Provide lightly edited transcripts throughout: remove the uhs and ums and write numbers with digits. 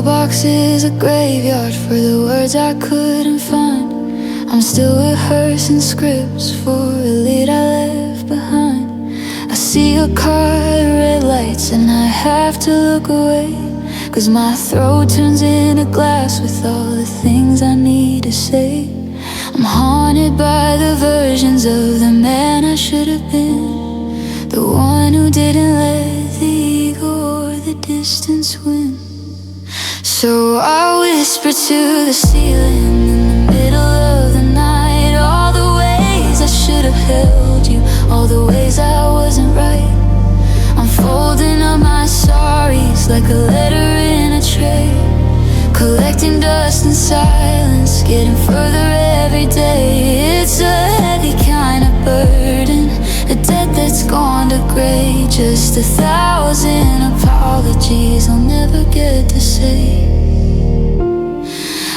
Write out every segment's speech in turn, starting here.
mailbox is a graveyard for the words I couldn't find. I'm still rehearsing scripts for a lead I left behind. I see a car at red lights and I have to look away, 'cause my throat turns into glass with all the things I need to say. I'm haunted by the versions of the man I should have been, the one who didn't let the ego or the distance win. So I whisper to the ceiling in the middle of the night, all the ways I should have held you, all the ways I wasn't right. I'm folding up my sorries like a letter in a tray, collecting dust and silence, getting further every day. It's a heavy kind of burden, a debt that's gone to gray. Just 1,000 apologies I'll never get to say.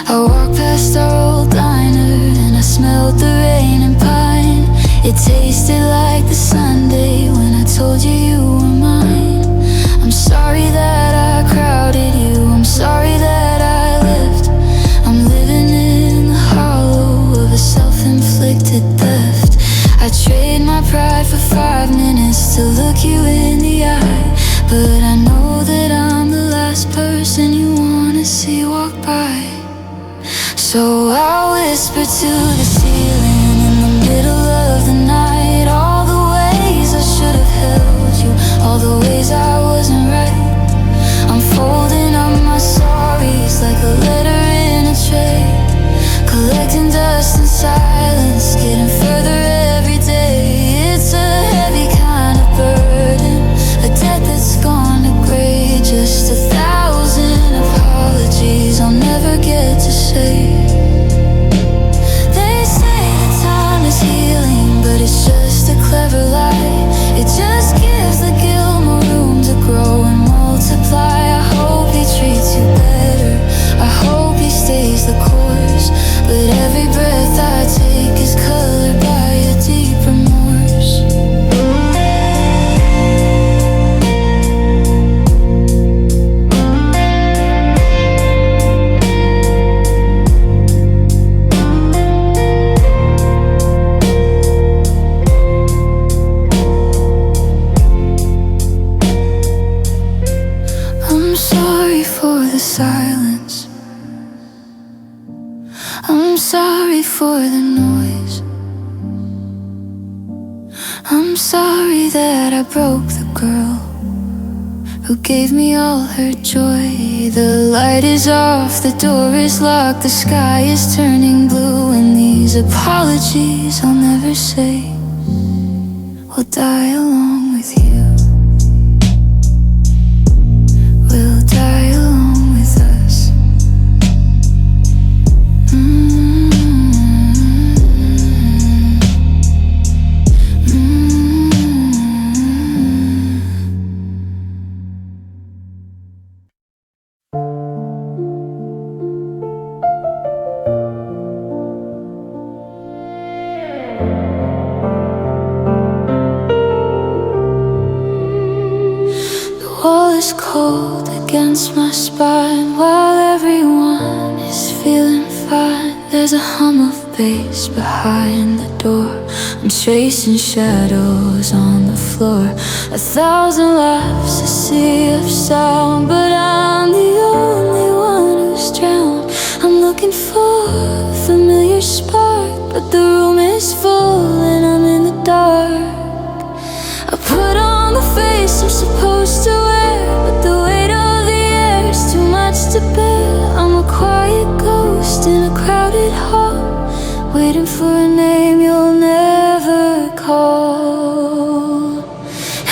I walked past our old diner and I smelled the rain and pine. It tasted like the Sunday when I told you you were mine. I'm sorry that I crowded you, I'm sorry that I left. I'm living in the hollow of a self-inflicted theft. I trade my pride for 5 minutes to look you in the eye, but I know that I'm the last person you wanna see walk by. So I'll whisper to the ceiling in the middle of the night, all the ways I should have held you, all the ways I wasn't right. I'm folding up my sorries like a letter in a tray, collecting dust and silence, getting further every day. It's a heavy kind of burden, a debt that's gone to gray. Just 1,000 apologies I'll never get to say. They say that time is healing, but it's just a clever lie. It just gives the guilt more room to grow and multiply. I hope he treats you better, I hope he stays the course, but every breath I take is colored by a deep remorse. I'm sorry for the silence, I'm sorry for the noise, I'm sorry that I broke the girl who gave me all her joy. The light is off, the door is locked, the sky is turning blue, and these apologies I'll never say will die along with you, will die along with us. The wall is cold against my spine while everyone is feeling fine. There's a hum of bass behind the door, I'm chasing shadows on the floor. 1,000 laughs, a sea of sound, but I'm the only one who's drowned. I'm looking for a familiar spark, but the room is full and I'm in the dark. I put on the face I'm supposed to wear, but the weight of the air is too much to bear. I'm a quiet ghost in a crowded hall, waiting for a name you'll never call.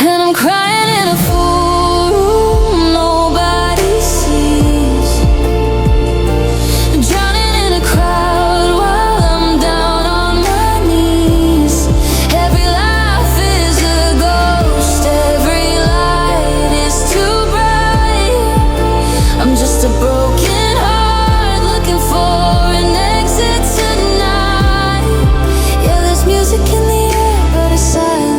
And I'm crying in a full room nobody sees, drowning in a crowd while I'm down on my knees. Every laugh is a ghost, every light is too bright. I'm just a broken heart looking for an exit tonight. Yeah, there's music in the air, but it's silent.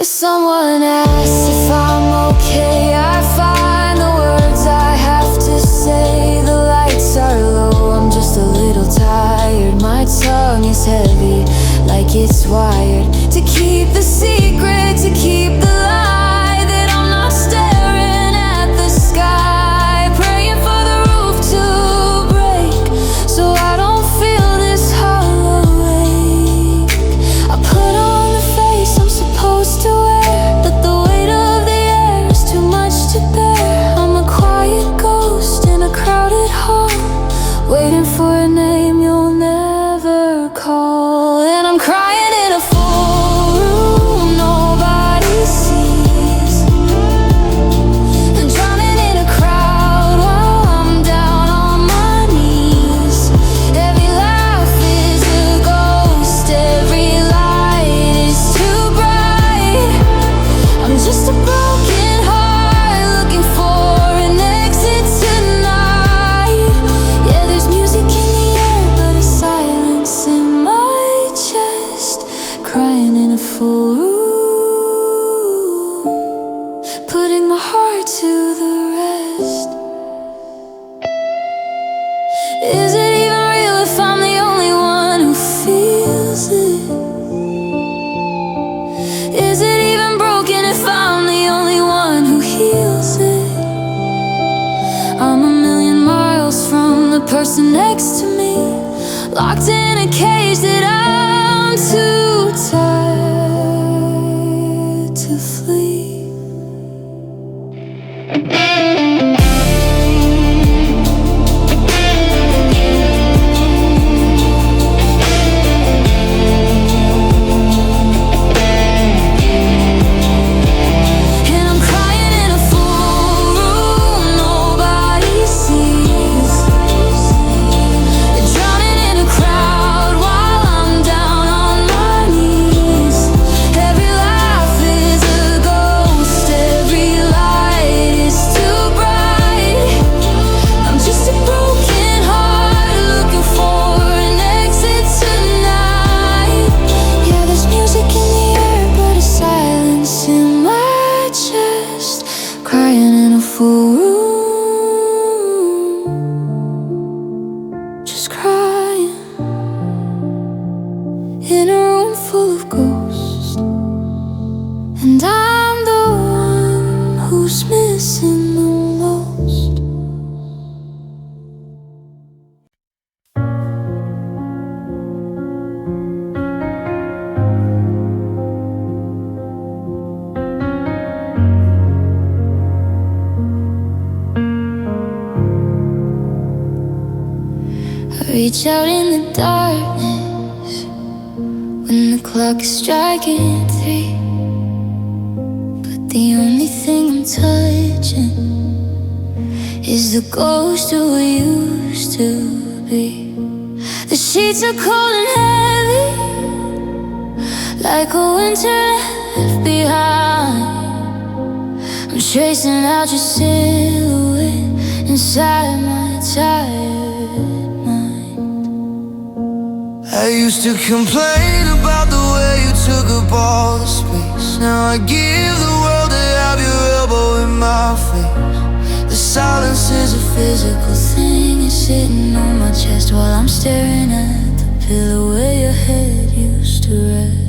If someone asks if I'm okay, I find the words I have to say. The lights are low, I'm just a little tired. My tongue is heavy, like it's wired to keep the secret, to keep the lie that I'm not staring at the sky, praying for the roof to break so I don't feel this hollow ache. I put on the face I'm supposed to wear, but the weight of the air is too much to bear. I'm a quiet ghost in a crowded hall, waiting for a name you'll never call. And I'm crying in a full room nobody sees, and drowning in a crowd while I'm down on my knees. Every laugh is a ghost, every light is too bright. I'm just a broken heart looking for an exit tonight. Yeah, there's music in the air, but a silence in my chest. Crying in a full room, putting my heart to the rest. Is it even real if I'm the only one who feels it? Is it even broken if I'm the only one who heals it? I'm a million miles from the person next to me, locked in a cage that I'm too tired to flee. And I'm crying in a full room nobody sees, drowning in a crowd while I'm down on my knees. Every laugh is a ghost, every light is too bright. I'm just a broken heart looking for an exit tonight. Yeah, there's music in the air, but a silence in my chest. Crying in a full room, just crying in a room full of ghosts, and I'm the one who's missing the most. I reach out in the darkness when the clock is striking 3, but the only thing I'm touching is the ghost who we used to be. The sheets are cold and heavy, like a winter left behind. I'm tracing out your silhouette inside my tired mind. I used to complain about the way you took up all the space. Now I give the world to have your elbow in my face. The silence is a physical thing, it's sitting on my chest while I'm staring at the pillow where your head used to rest.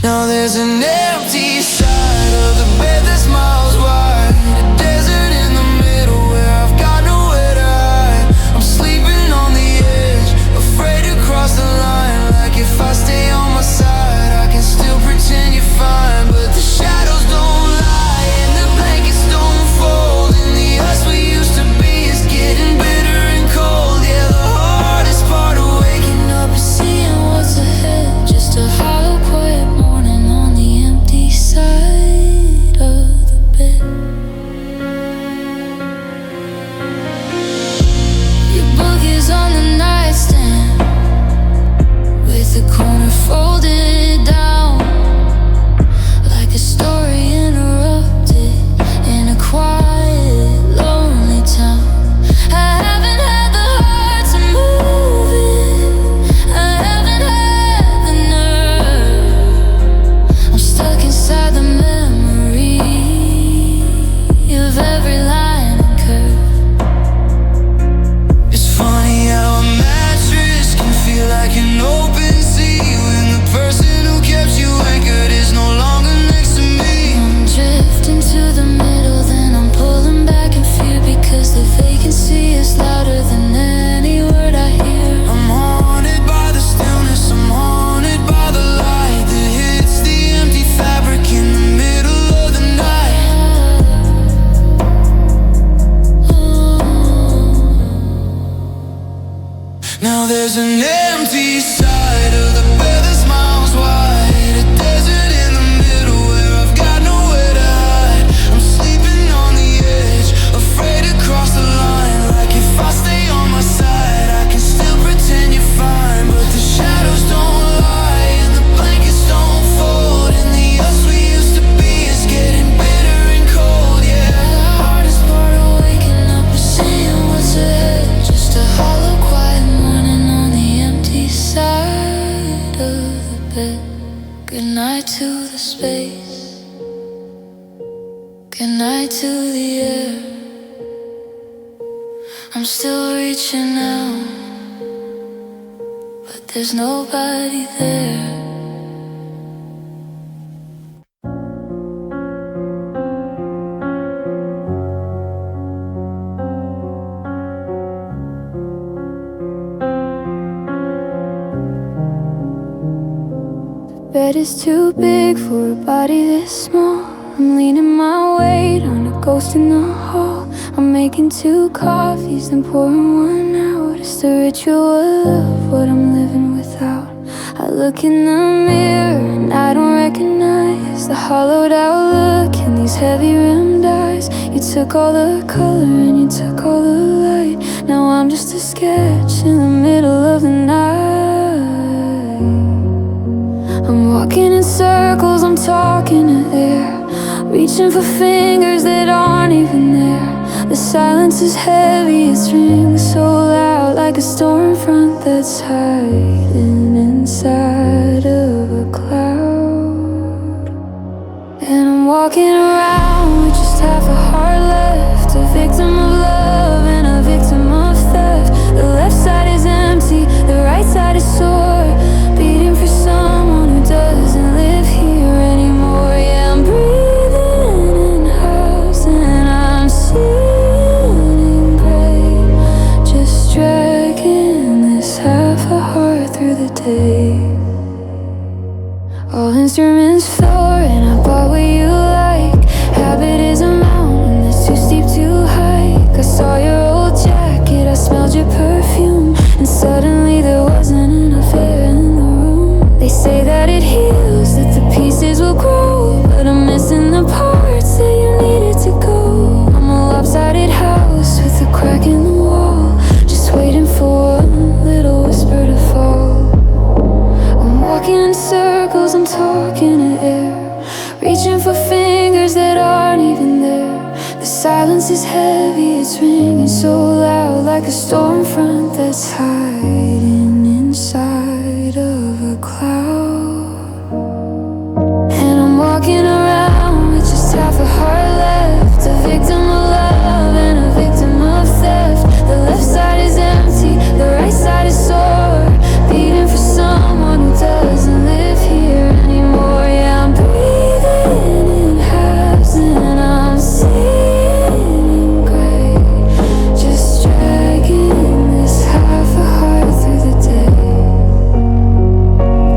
Now there's an empty side of the bed that's miles wide, a desert in the middle where I've got nowhere to hide. I'm sleeping on the edge, afraid to cross the line. Like if I stay on my side, I can still pretend you're fine. But the shadows don't lie and the blankets don't fold, and the us we used to be is getting bitter and cold. Yeah, the hardest part of waking up is seeing what's ahead. Just a hollow quiet morning on the empty side of the bed. Goodnight to the space, goodnight to the air. I'm still reaching out, but there's nobody there. Bed is too big for a body this small. I'm leaning my weight on a ghost in the hall. I'm making 2 coffees, then pouring one out. It's the ritual of what I'm living without. I look in the mirror and I don't recognize the hollowed out look in these heavy rimmed eyes. You took all the color and you took all the light. Now I'm just a sketch in the middle of the night. I'm walking in circles, I'm talking to air, reaching for fingers that aren't even there. The silence is heavy, it's ringing so loud, like a storm front that's hiding inside of a cloud. And I'm walking around with just half a heart left, a victim of love and a victim of theft. The left side is empty, the right side is sore, beating for someone who doesn't live here anymore. Yeah, I'm breathing in house and I'm seeing gray, just dragging this half a heart through the day. All instruments floor and I bought what you like. Habit is a mountain that's too steep to hike. I saw your old jacket, I smelled your perfume, and suddenly there wasn't enough air in the room. They say that it heals, that the pieces will grow, but I'm missing the parts that you needed to go. I'm a lopsided house with a crack in the wall, just waiting for one little whisper to fall. I'm walking in circles, I'm talking to air, reaching for fingers that aren't even there. The silence is heavy, it's ringing so loud, like a storm front that's hiding inside of a cloud. And I'm walking around with just half a heart left, a victim of love and a victim of theft. The left side is empty, the right side is sore, beating for someone who doesn't live here anymore. Yeah, I'm breathing in halves and I'm seeing gray, just dragging this half a heart through the day.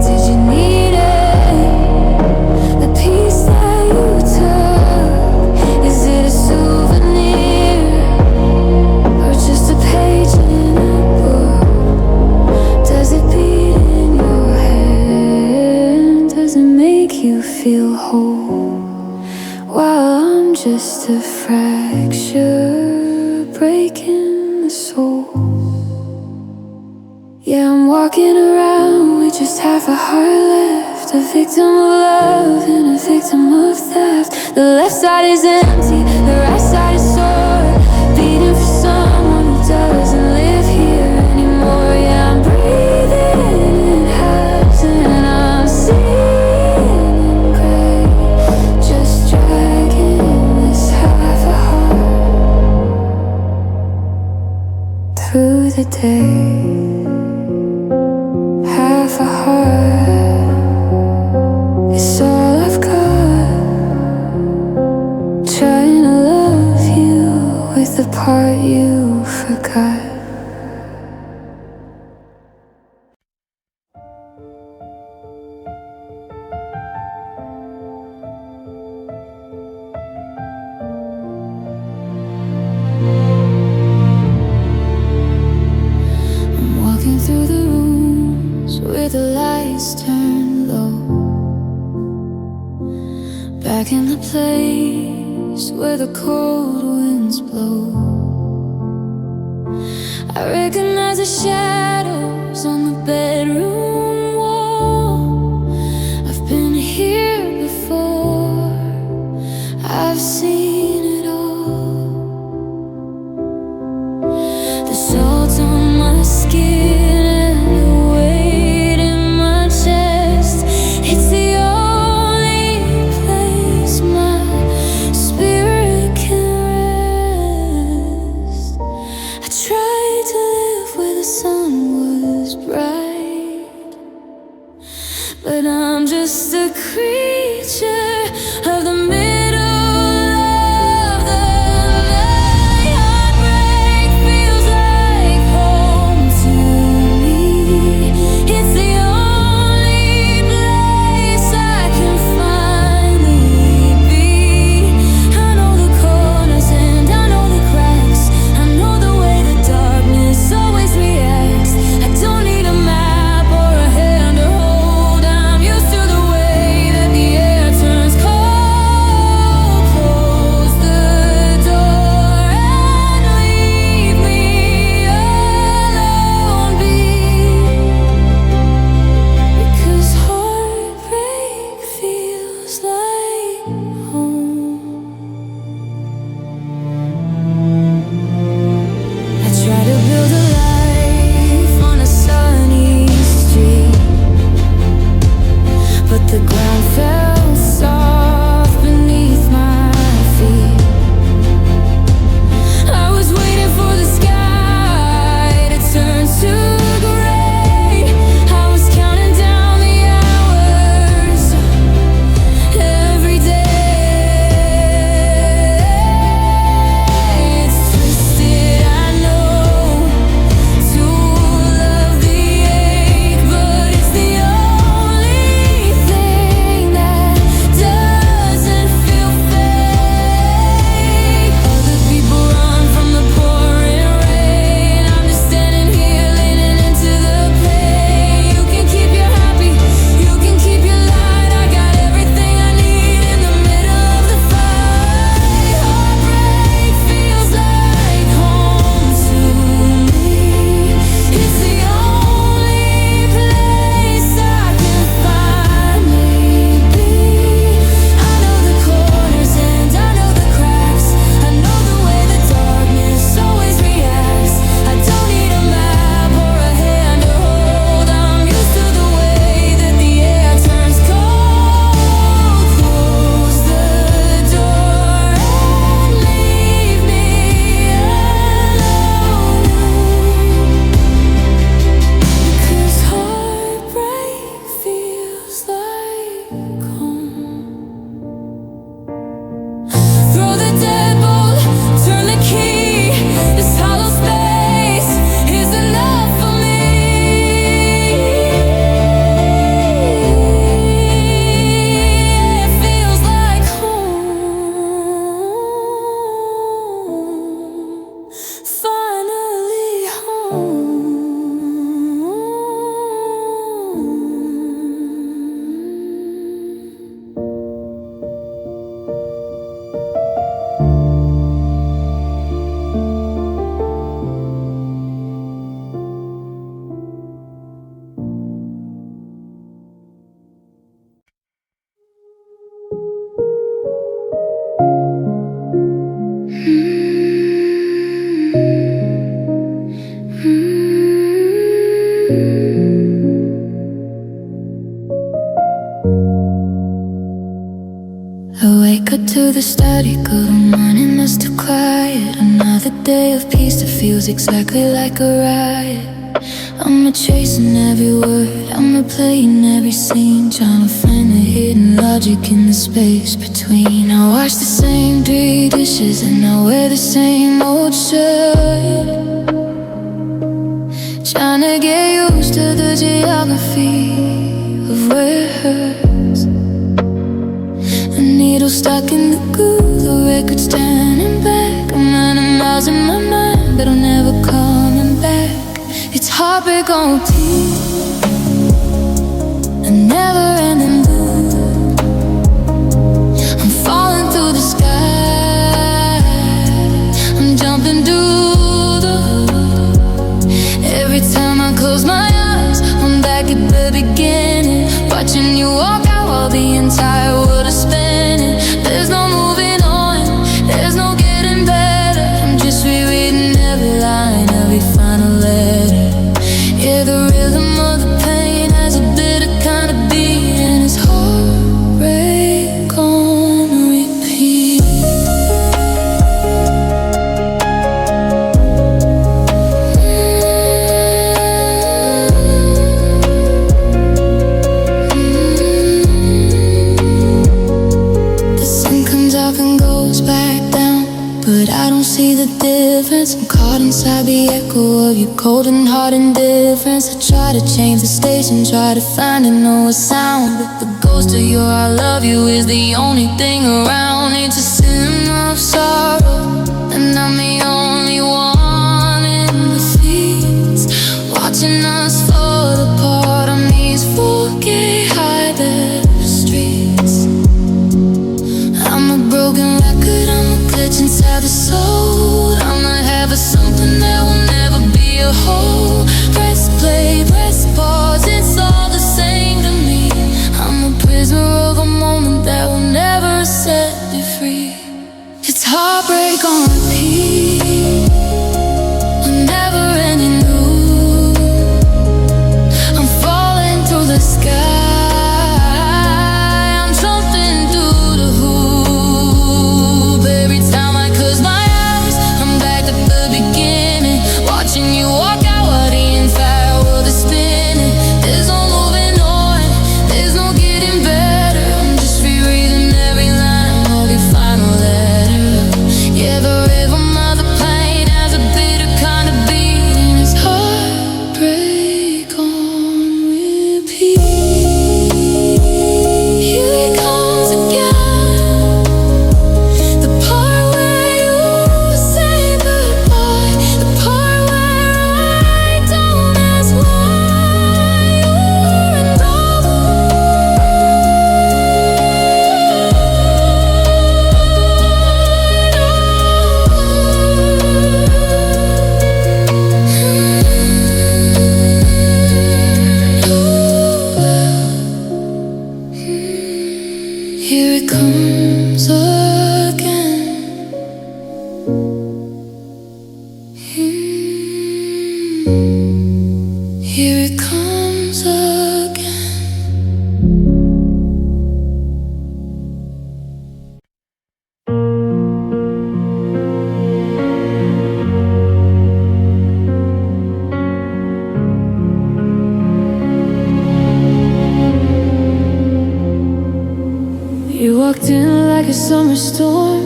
Did you need it? The piece that you took, is it a souvenir or just a page in a book? Does it beat in your head? Does it make you feel whole? While I'm just a fracture breaking the soul. Yeah, I'm walking around with just half a heart left, a victim of love and a victim of theft. The left side is empty, the right side is sore, beating for someone who doesn't live here anymore. Yeah, I'm breathing in halves and I'm seeing gray, just dragging this half a heart through the day. Half a heart is all I've got, trying to love you with the part you forgot. I'm walking through the rooms where the lights turn low, back in the place where the cold winds blow. I recognize the shadows on the bedroom wall. I've been here before, I've seen it all. The salt on my skin and the weight in my chest, it's the cut to the static of the morning that's too quiet. Another day of peace that feels exactly like a riot. I'm retracing every word, I'm replaying every scene, trying to find the hidden logic in the space between. I wash the same 3 dishes and I wear the same old shirt, trying to get used to the geography of where it hurts. The needle stuck in the groove, the record's turning back. I'm running miles in my mind, but I'm never coming back. It's heartbreak on repeat, a never-ending loop. I'm falling through the sky, I'm jumping through the hoop. Every time I close my eyes, I'm back at the beginning, watching you walk out while the entire world is spinning. There's no moving on, there's no getting better. I'm just rereading every line, every final letter. Yeah, the rhythm of the pain has a bitter kind of beat, and it's heartbreak on repeat. The sun comes up and goes back down, but I don't see the difference. I'm caught inside the echo of your cold and hard indifference. I try to change the station, try to find a sound, but the ghost of your I love you is the only thing around. It's a sin of sorrow, and I'm the only one in the fields, watching us fall apart on these 4K high-def streets. I'm a broken record, I'm a glitch inside the soul. I'm the half of something that will never be a whole. Press play, press pause, it's all the same to me. I'm a prisoner of a moment that will never set me free. It's heartbreak on repeat, a never-ending loop. I'm falling through the sky, I'm jumping through the hoop. Every time I close my eyes, I'm back at the beginning, watching you walk out while the entire world is spinning. There's no moving on, there's no getting better. I'm just rereading every line, every final letter. Yeah, the rhythm of the pain has a bitter kind of beat, and it's heartbreak on repeat. Here it comes again, the part where you say goodbye, the part where I don't ask why you're involved. Here it comes again. Here it comes again. You walked in like a summer storm,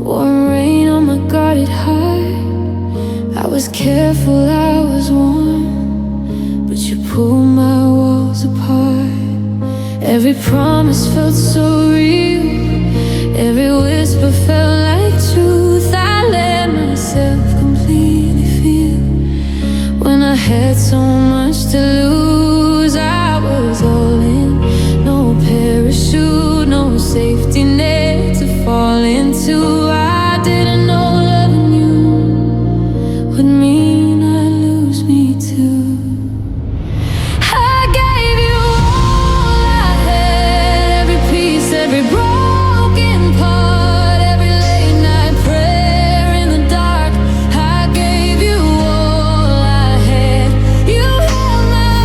warm rain on my guarded heart. I was careful, I was warm, but you pulled my walls apart. Every promise felt so real, every whisper felt like truth. I let myself completely feel when I had so much to lose. I was all in, no parachute, no safety net to fall into. I didn't know loving you would mean I'd lose me too. I gave you all I had, every piece, every broken part, every late night prayer in the dark. I gave you all I had. You held my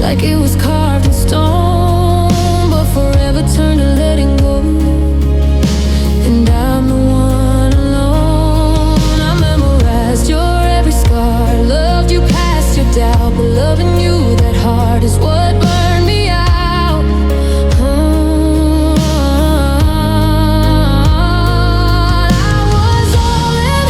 like it was carved in stone, but forever turned to letting go. And I'm the one alone. I memorized your every scar, loved you past your doubt, but loving you that hard is what burned me out. I was all in,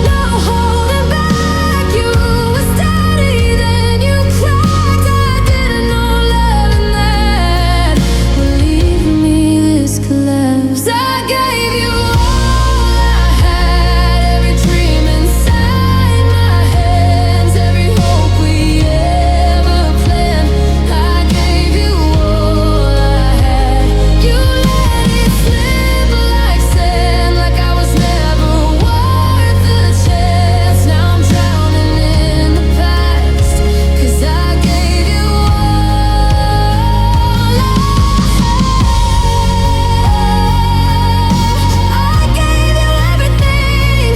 no holding back. You were steady, then you cracked. I didn't know love and that would leave me this collapse. I gave you all I had, every dream inside my hands, every hope we ever planned. I gave you all I had. You let it slip like sand, like I was never worth a chance. Now I'm drowning in the past, 'cause I gave you all I gave you everything.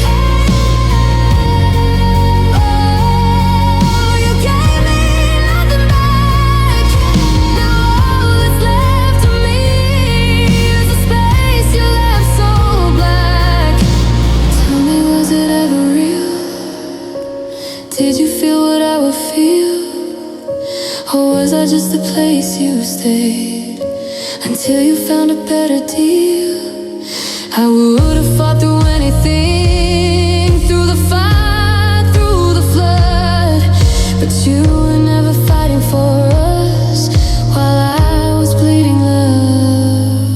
Oh, you gave me nothing back. Now all that's left of me is the space you left so black. Tell me, was it ever real? Did you feel what I would feel? Or was I just the place you stayed until you found a better deal? I would have fought through anything, through the fire, through the flood, but you were never fighting for us while I was bleeding love.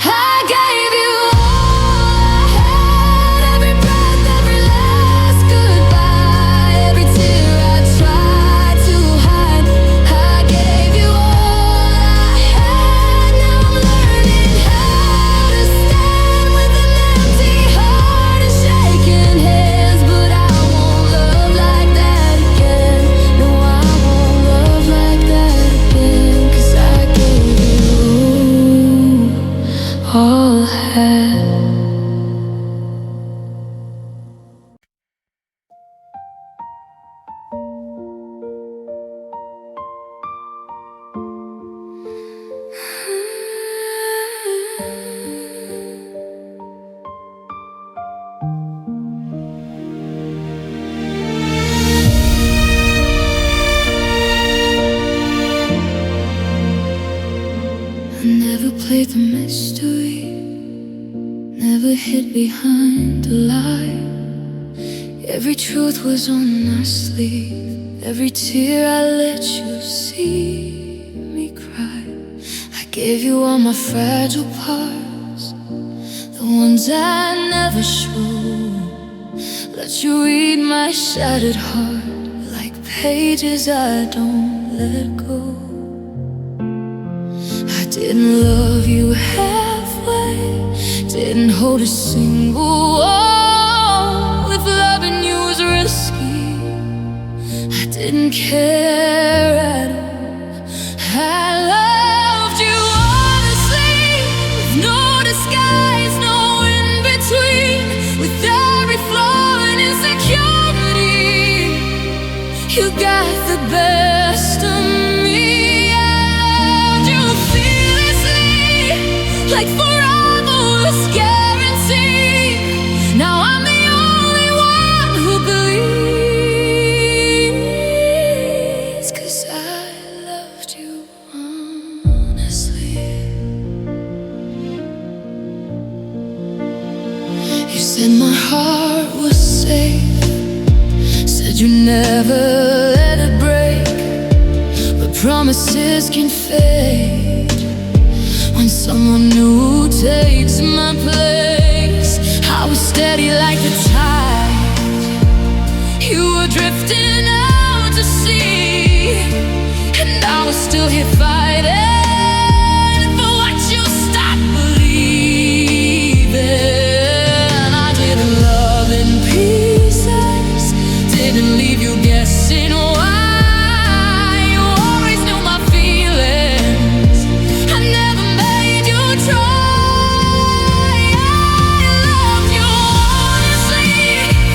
I gave you all I had, every breath, every last goodbye, every tear I tried to hide. I gave you all I had. Now I'm learning how to stand with an empty heart and shaking hands, but I won't love like that again. No, I won't love like that again, 'cause I gave you all I had. I never played the mystery, never hid behind a lie. Every truth was on my sleeve, every tear I let you see me cry. I gave you all my fragile parts, the ones I never showed. Let you read my shattered heart like pages I don't let go. I didn't love you halfway, didn't hold a single wall. If loving you was risky, I didn't care at all. I loved you honestly, with no disguise, no in between. With every flaw and insecurity, you got the best of me. I loved you fearlessly, like forever was guaranteed. Now I'm the only one who believes, 'cause I loved you honestly. You said my heart was safe, said you never let it break, but promises can fade when someone new takes my place. I was steady like the tide, you were drifting out to sea, and I was still here fighting for what you stopped believing. I didn't love in pieces, didn't leave you guessing why. You always knew my feelings, I never made you try. I loved you honestly,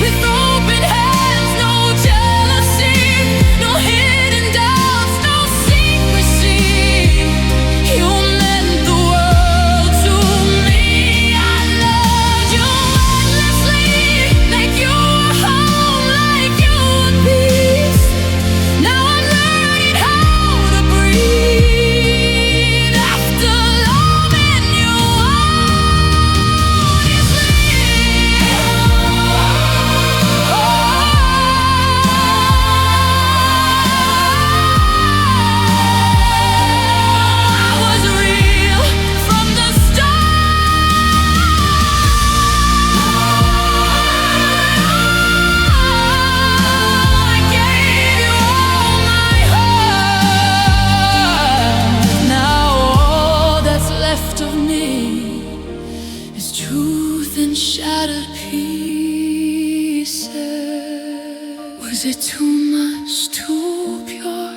with open hands, no jealousy, no hidden doubts, no Was it too much, too pure?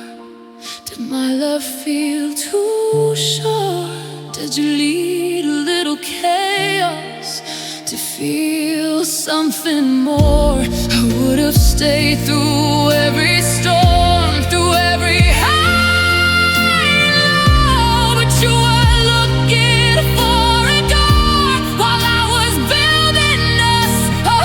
Did my love feel too short? Did you lead a little chaos to feel something more? I would have stayed through every storm, through every high and low, but you were looking for a door while I was building us a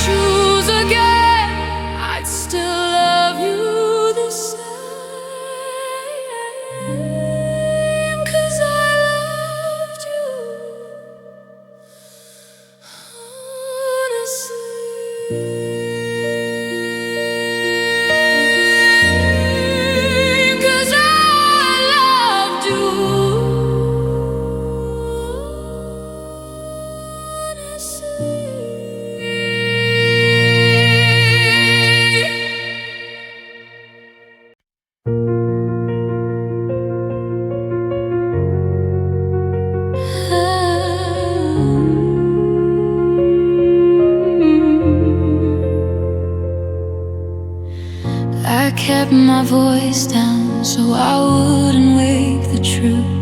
choose again, I'd still love you the same, 'cause I loved you honestly, 'cause I loved you honestly. I kept my voice down so I wouldn't wake the truth,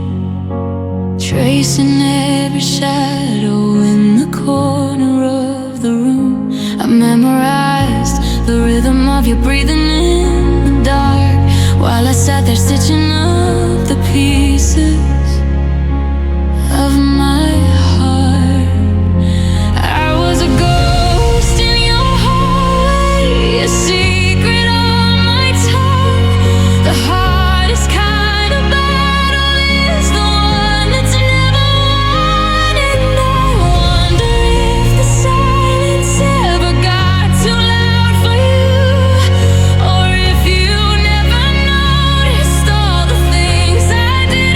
tracing every shadow in the corner of the room. I memorized the rhythm of your breathing in the dark while I sat there stitching up the pieces of my heart. I was a ghost in your hallway, a secret on my tongue. The hardest kind of battle is the one that's never won. And I wonder if the silence ever got too loud for you, or if you never noticed all the things I did.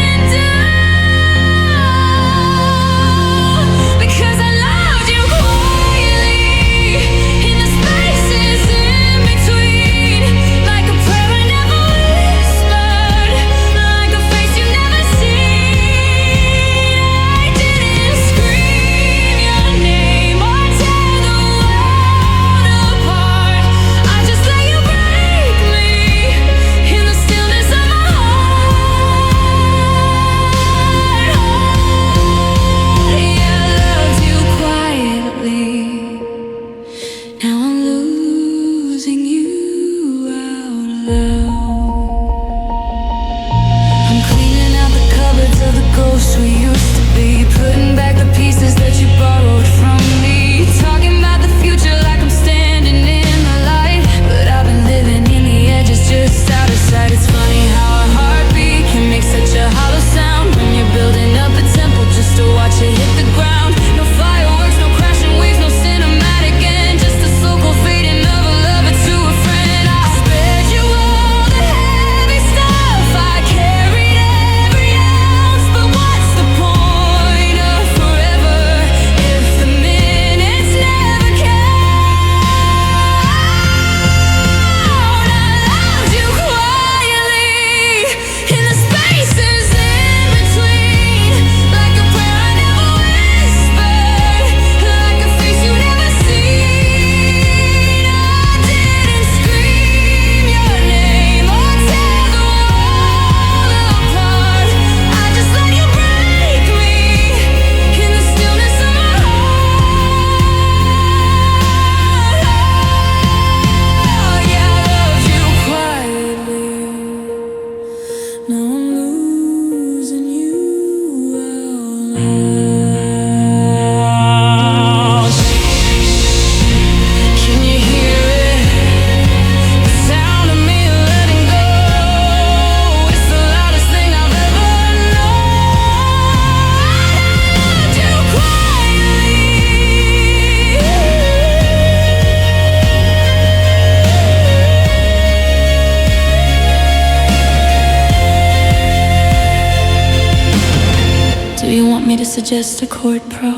suggest a chord pro.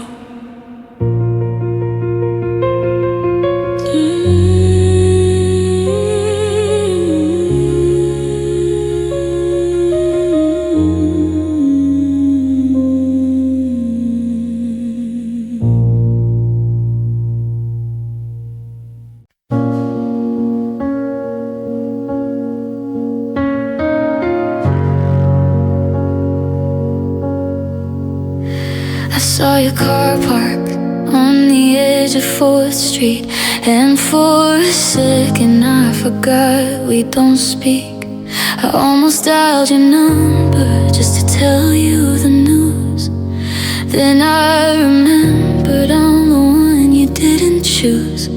I saw your car parked on the edge of 4th Street, and for a second I forgot we don't speak. I almost dialed your number just to tell you the news. Then I remembered I'm the one you didn't choose.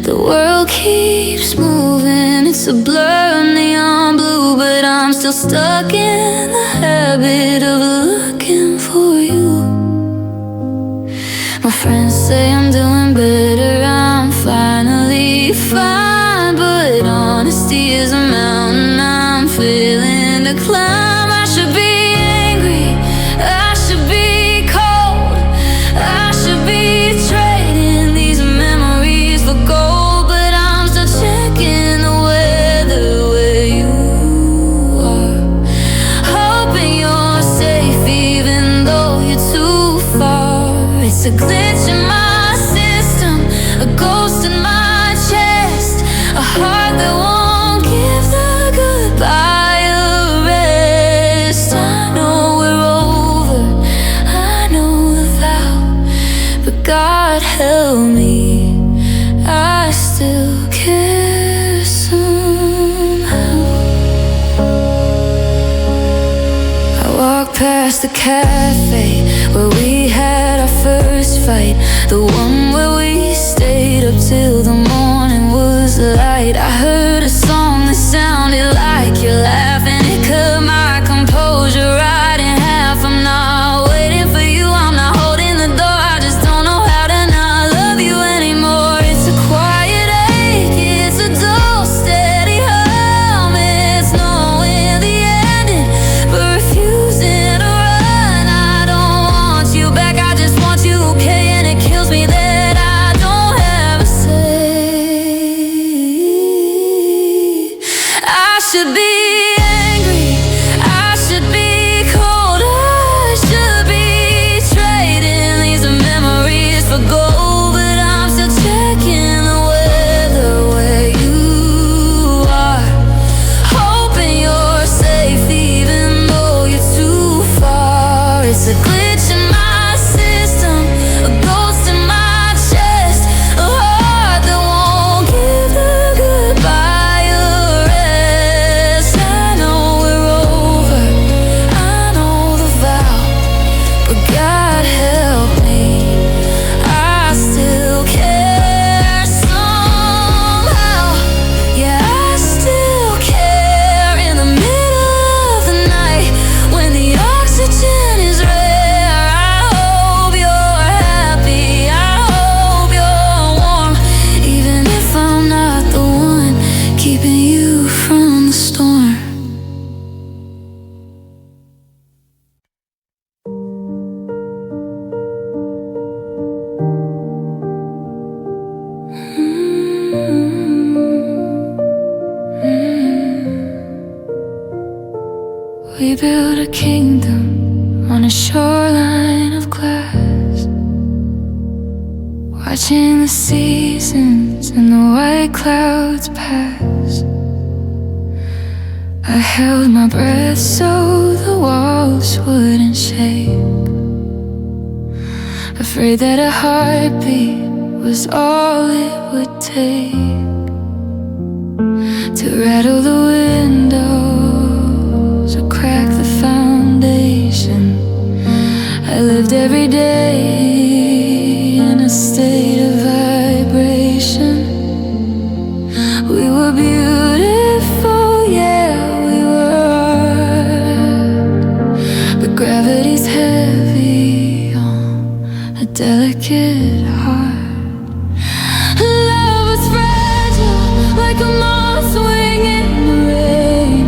The world keeps moving, it's a blur of neon blue, but I'm still stuck in the habit of looking for you. My friends say I'm doing better, I'm finally fine, but honesty is a mountain I'm failing to climb. I should be angry, I should be cold, I should be trading these memories for gold, but I'm still checking the weather where you are, hoping you're safe even though you're too far. It's a glitch in my system, a ghost in my chest, a heart that won't give the goodbye a rest. I know we're over, I know the vow, but God help me, I still care somehow. I walk past the cafe where we had our first fight, the one where we stayed up till the morning was light. I heard a song that sounded like you're laughing, it cut my composure right in half. I'm not waiting for you, I'm not holding the door, I just don't know how to not love you anymore. It's a quiet ache, it's a dull, steady hum, it's knowing the ending but refusing to run. I don't want you back, I just want you okay, and it kills me that I don't have a say. I should be angry, I should be cold, I should be trading these memories for gold, but I'm still checking the weather where you are, hoping you're safe even though you're too far. It's a glitch in my system, a ghost in my chest, a heart that won't give the goodbye a rest. I know we're over, I know the vow, but God help me, I still care somehow. Yeah, I still care in the middle of the night when the oxygen is rare. I hope you're happy, I hope you're warm, even if I'm not the one keeping you from the storm. We built a kingdom on a shoreline of glass, watching the seasons and the white clouds pass. I held my breath so the walls wouldn't shake, afraid that a heartbeat was all it would take to rattle the windows or crack the foundation. I lived every day in a state of vibration. We were beautiful, yeah, we were, but gravity's heavy on a delicate heart. Love was fragile, like a moth swinging in the rain,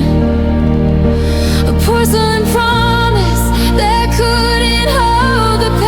a porcelain promise that couldn't hold the pain.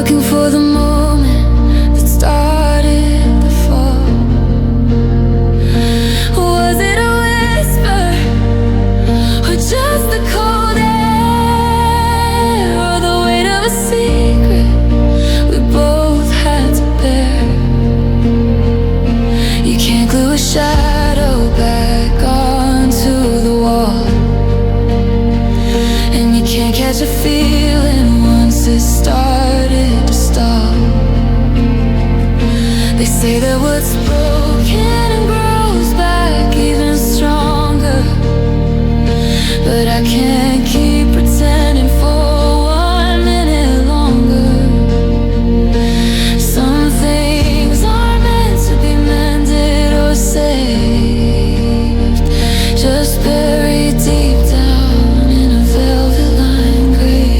looking for the moment that started the fall. Was it a whisper, or just the cold air, or the weight of a secret we both had to bear? You can't glue a shadow back onto the wall, and you can't catch a feeling once it started to stall. They say that what's broken and grows back even stronger, but I can't keep pretending for 1 minute longer. Some things aren't meant to be mended or saved, just buried deep down in a velvet lined grave.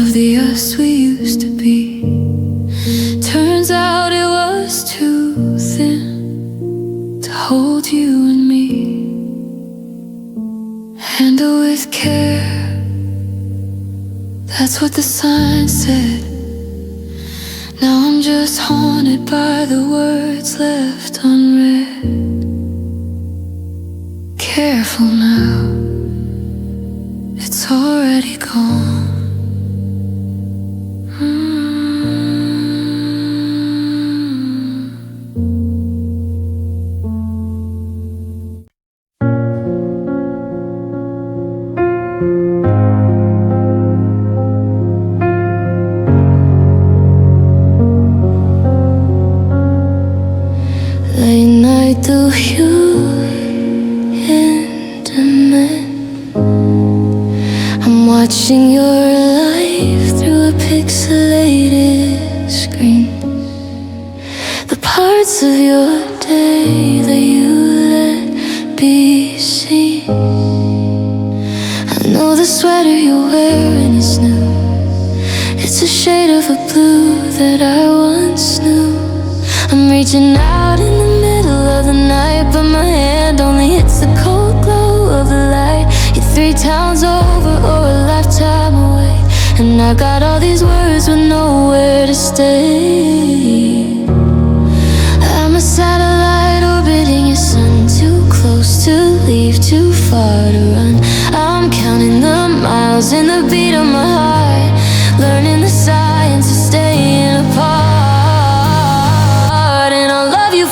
Of the us we used to be. Turns out it was too thin to hold you and me. Handle with care, that's what the sign said. Now I'm just haunted by the words left unread. Careful now, it's already gone. Late night through you intimate, I'm watching your life through a pixelated screen. The parts of your day that you let be seen. I know the sweater you're wearing is new. It's a shade of a blue that I once knew. I'm reaching out in the middle of the night, but my hand only hits the cold glow of the light. You're 3 towns over or a lifetime away, and I got all these words with nowhere to stay. I'm a satellite orbiting your sun, too close to leave, too far to run. I'm counting the miles in the beat of my heart, learning the science of staying apart.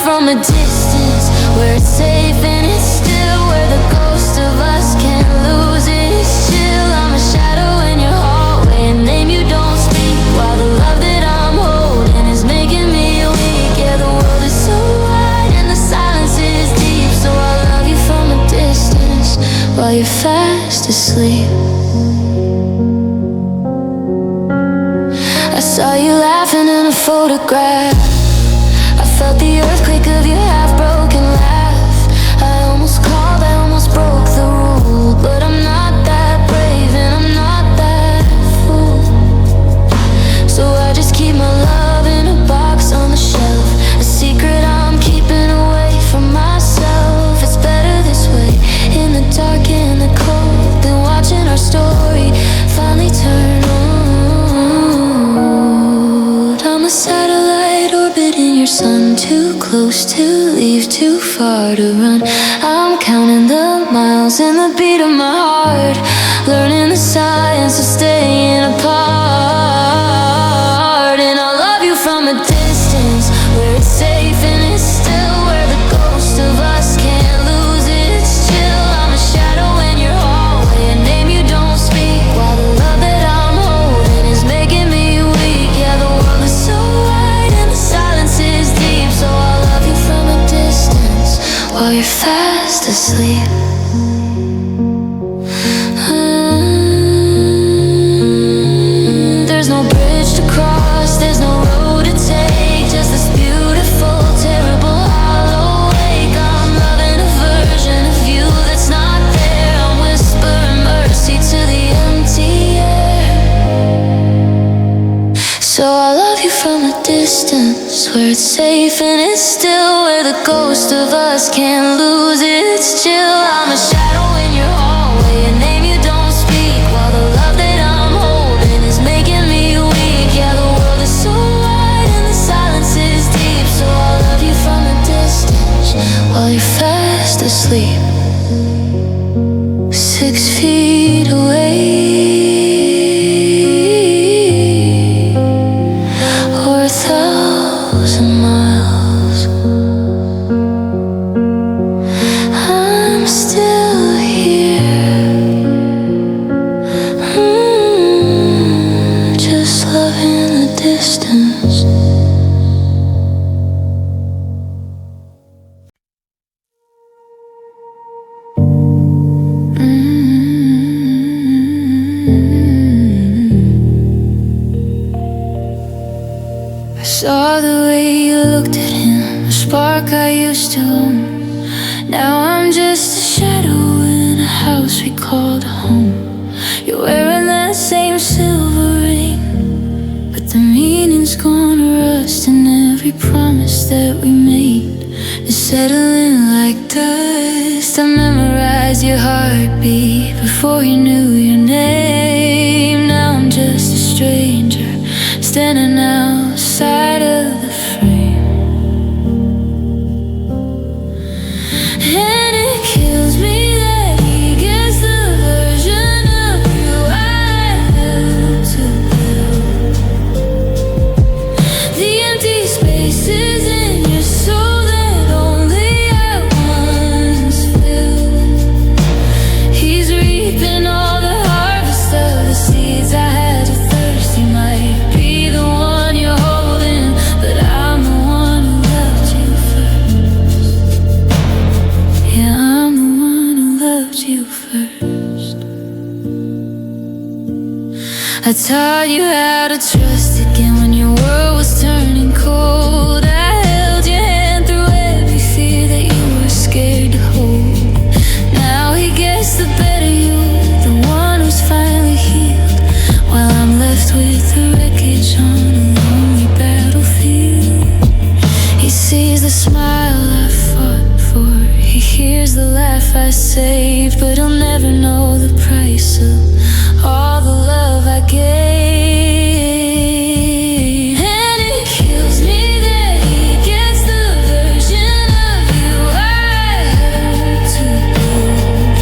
From a distance, where it's safe and it's still, where the ghost of us can't lose its chill. I'm a shadow in your hallway, a name you don't speak, while the love that I'm holding is making me weak. Yeah, the world is so wide and the silence is deep, so I love you from a distance while you're fast asleep. I saw you laughing in a photograph. Felt the earthquake of your half-broken laugh. I almost called, I almost broke the rule, but I'm not that brave and I'm not that fool. So I just keep my love in a box on the shelf, a secret I'm keeping away from myself. It's better this way, in the dark and the cold, than watching our story finally turn old. I'm a satellite orbiting your sun, too close to leave too far to run. I'm counting the miles and the beat of my heart, learning the science of staying apart. And I'll love you from a distance, where it's safe and it's still, where the ghost of us can't lose its chill. I'm a shadow in your hallway, a name you don't speak, while the love that I'm holding is making me weak. Yeah, the world is so wide and the silence is deep, so I'll love you from a distance while you're fast asleep. There's no bridge to cross, there's no road to take, just this beautiful, terrible, hollow wake. I'm loving a version of you that's not there. I'm whispering mercy to the empty air. So I love you from a distance, where it's safe and it's still, where the ghost of us can't lose its chill. I'm a shadow in your hallway, a name you don't speak, while the love that I'm holding is making me weak. Yeah, the world is so wide and the silence is deep, so I'll love you from a distance while you're fast asleep. 6 feet away, or 1,000 miles, I'm still here, just loving the distance. I saw the way you looked at him, a spark I used to own. Now I'm just a shadow in a house we called home. You're wearing that same silver ring, but the meaning's gonna rust, and every promise that we made is settling like dust. I memorized your heartbeat before you knew your name. Now I'm just a stranger standing outside of the frame, and it kills me that he gets the version of you I helped to build. The empty spaces in your soul that only I once filled. He's reaping all the harvest of the seeds I had to thirst. He might be the one you're holding, but I'm the one who loved you first. Yeah, I'm the one who loved you first. I taught you how to trust again when your world was turning cold. I held your hand through every fear that you were scared to hold. Now he gets the better you, the one who's finally healed, while I'm left with the wreckage on a lonely battlefield. He sees the smile I fought for, he hears the laugh I saved, but he'll never know the price of all the love I gave. And it kills me that he gets the version of you I helped to build.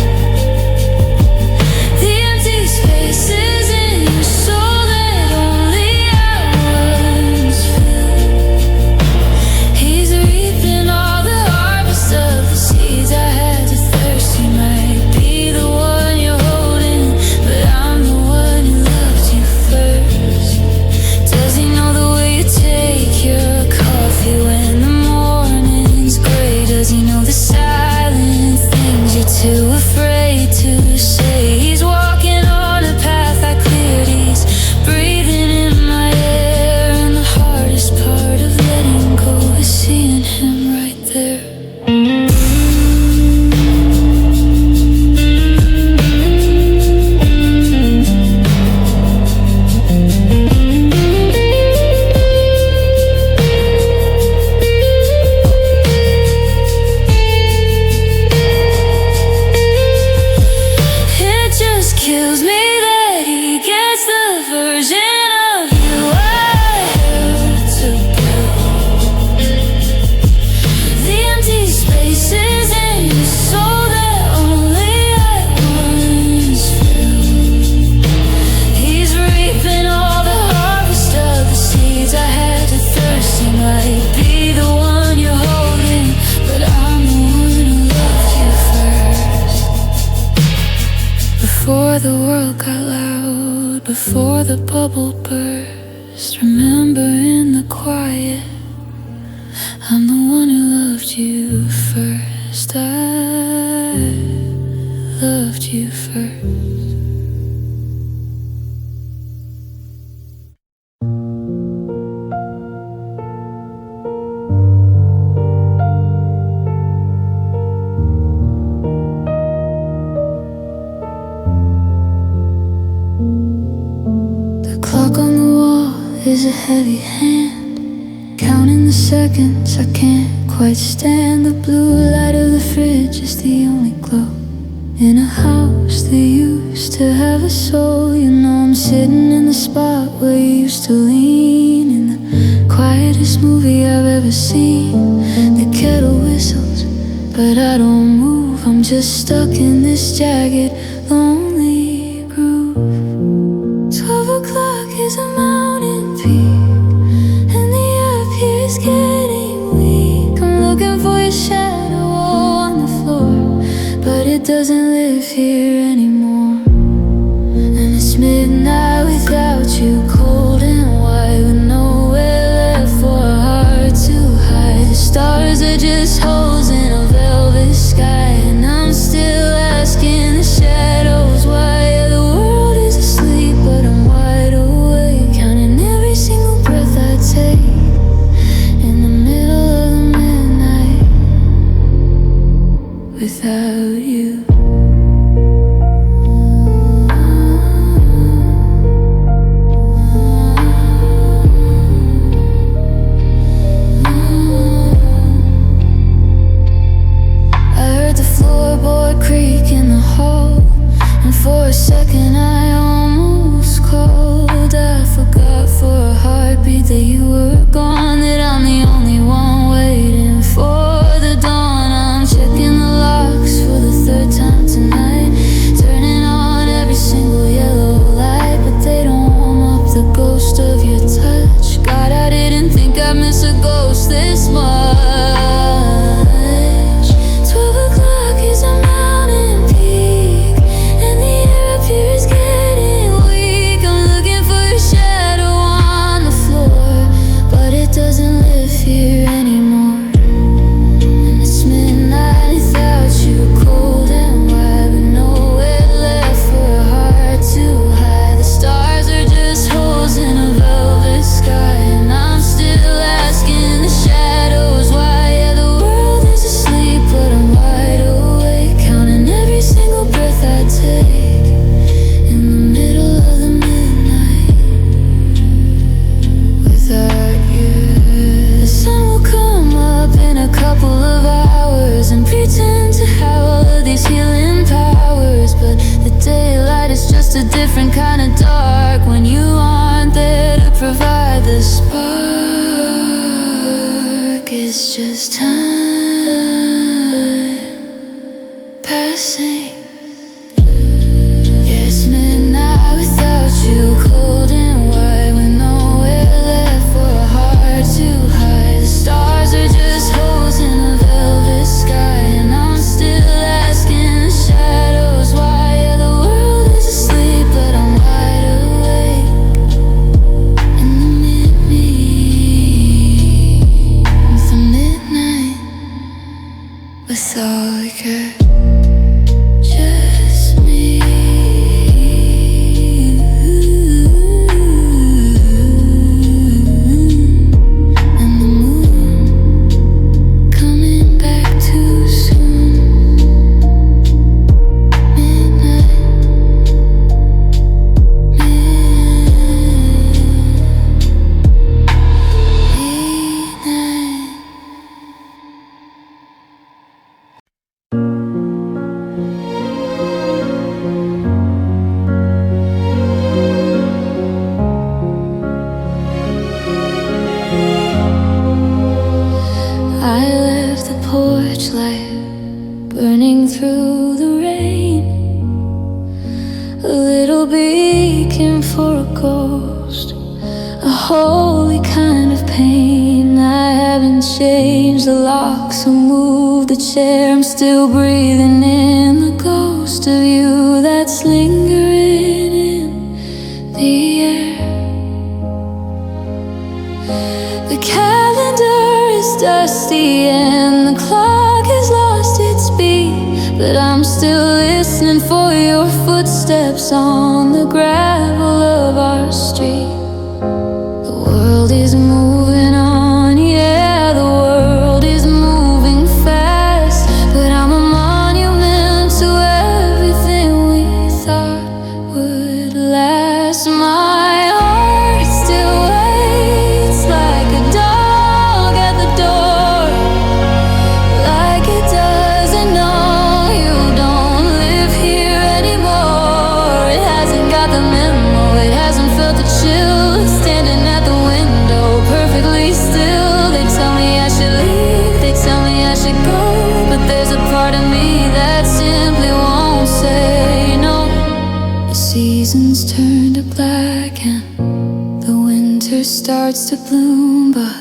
The empty spaces in your soul that only I once filled. He's reaping all the harvest of the seeds I had to thirst. He might be the one you're holding, but I'm the one who loved you the world got loud before the bubble burst. Remember in the quiet, I'm the one who loved you first. I loved you first. The clock on the wall is a heavy hand, counting the seconds I can't quite stand. The blue light of the fridge is the only glow in a house that used to have a soul. You know I'm sitting in the spot where you used to lean, in the quietest movie I've ever seen. The kettle whistles, but I don't move. I'm just stuck in this jagged, lonely groove. 12 o'clock is a mountain peak, and the air up here is getting weak. I'm looking for your shadow on the floor, but it doesn't live here anymore. And it's midnight without you, cold and white, with nowhere left for a heart to hide. The stars are just holes in a velvet sky, and I'm still asking the shadows why. Yeah, the world is asleep, but I'm wide awake, counting every single breath I take in the middle of the midnight without you. Creak in the hall, and for a second I almost called. I forgot for a heartbeat that you were gone, that I'm the only one waiting for the dawn. I'm checking the locks for the third time tonight, turning on every single yellow light, but they don't warm up the ghost of your touch. God, I didn't think I'd miss a ghost this much. 12 o'clock is a mountain peak, and the air up here is getting weak. I'm looking for your shadow on the floor, but it doesn't live here anymore. And it's midnight without you, cold and white, with nowhere left for a heart to hide. The stars are just holes in a velvet sky, and I'm still asking the shadows why. Yeah, the world is asleep, but I'm wide awake, counting every single breath I take in the middle of the midnight without you. The sun will come up in a couple of hours and pretend to have all of these healing powers, but the daylight is just a different kind of dark when you aren't there to provide the spark. It's just time passing. Yeah, it's midnight without you, cold and white, with nowhere left for a heart to hide. The stars are just holes in a velvet sky, and I'm still asking the shadows why. Yeah, the world is asleep, but I'm wide awake in the midnight without you. Just me and the moon coming back too soon. Midnight, midnight. I left the porch light burning through the rain, a little beacon for a ghost, a holy kind of pain. I haven't changed the locks or moved the chair, I'm still breathing in the ghost of you that's lingering but I'm still listening for your footsteps on the gravel of our street. The world is moving on, yeah, the world is moving fast, but I'm a monument to everything we thought would last. My heart still waits like a dog at the door, like it doesn't know you don't live here anymore. It hasn't got the memo, it hasn't felt the chill. It's standing at the window, perfectly still. They tell me I should leave, they tell me I should go, but there's a part of me that simply won't say no. The seasons turn to black and the winter starts to bloom, but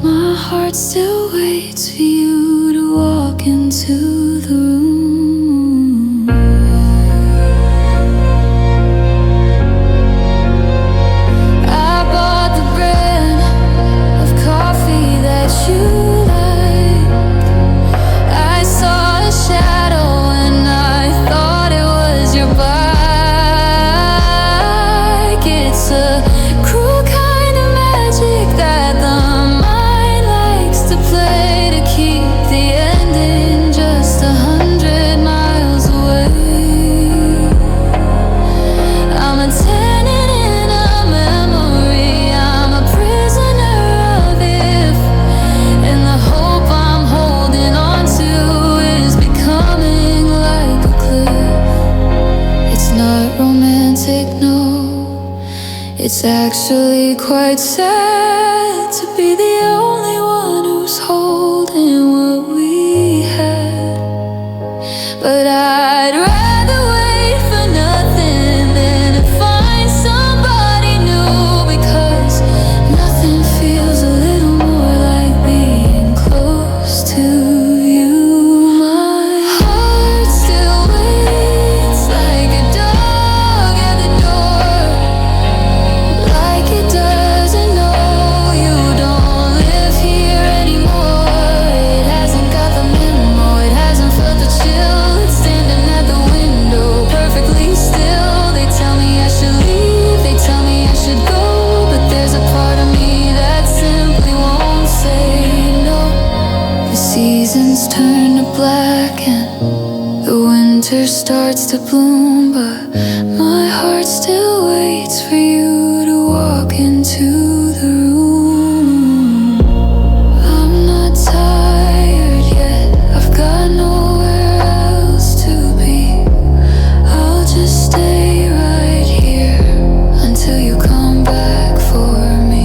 my heart still waits for you to walk into the room. I bought the brand of coffee that you like. I saw a shadow and I thought it was your bike. It's a cruel kind of magic that the mind likes to play to keep the ending just 100 miles away. I'm a tenant in a memory, I'm a prisoner of if, and the hope I'm holding on to is becoming like a cliff. It's not romantic, no, it's actually quite sad to be the only one who's holding what we had. But I'd rather wait for nothing than to find somebody new, because nothing feels a little more like being close to you. My heart still waits like a dog at the door, like it doesn't know you don't live here anymore. It hasn't got the memo, it hasn't felt the chill. It's standing at the window, perfectly still. They tell me I should leave, they tell me I should go, but there's a part of me that simply won't say no. The seasons turn to black and the winter starts to bloom, but my heart still waits for you to walk into the room. I'm not tired yet, I've got nowhere else to be. I'll just stay right here until you come back for me.